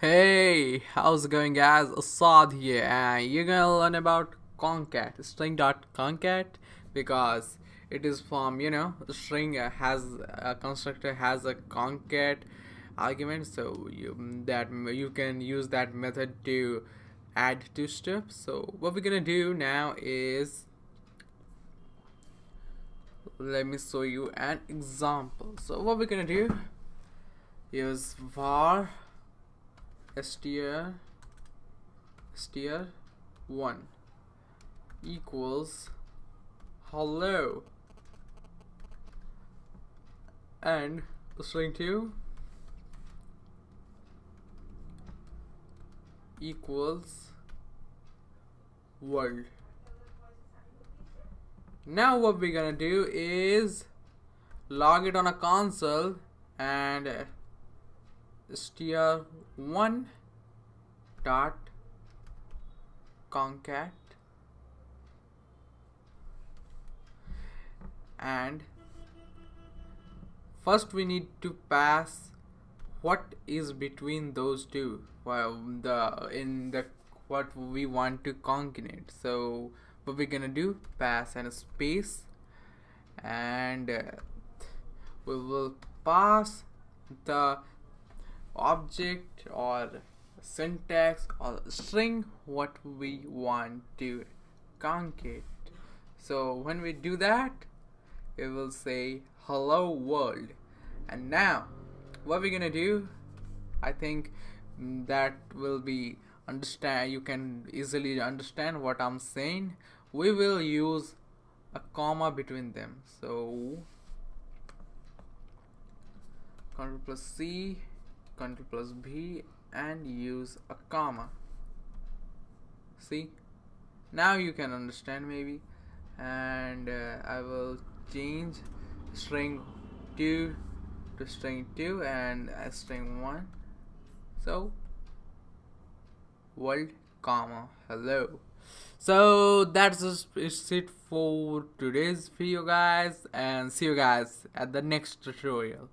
Hey, how's it going, guys? Assad here, and you're gonna learn about concat, string.concat, because it is from string has a constructor has a concat argument, so you can use that method to add two steps. So what we're gonna do now is, let me show you an example. So what we're gonna do is var str1 equals hello, and string2 equals world. Now what we're gonna do is log it on a console and str1 dot concat, and first we need to pass what is between those two, well, the what we want to concatenate. So what we're gonna do, pass and a space, and we will pass the object or syntax or string what we want to concat. So when we do that, it will say hello world. And now what we're gonna do, I think that will be understand, you can easily understand what I'm saying. We will use a comma between them. So Ctrl plus C, Ctrl plus B, and use a comma. See, now you can understand maybe. And I will change string 2 to string 2 and string 1. So world comma hello. So that's it for today's video, guys, and see you guys at the next tutorial.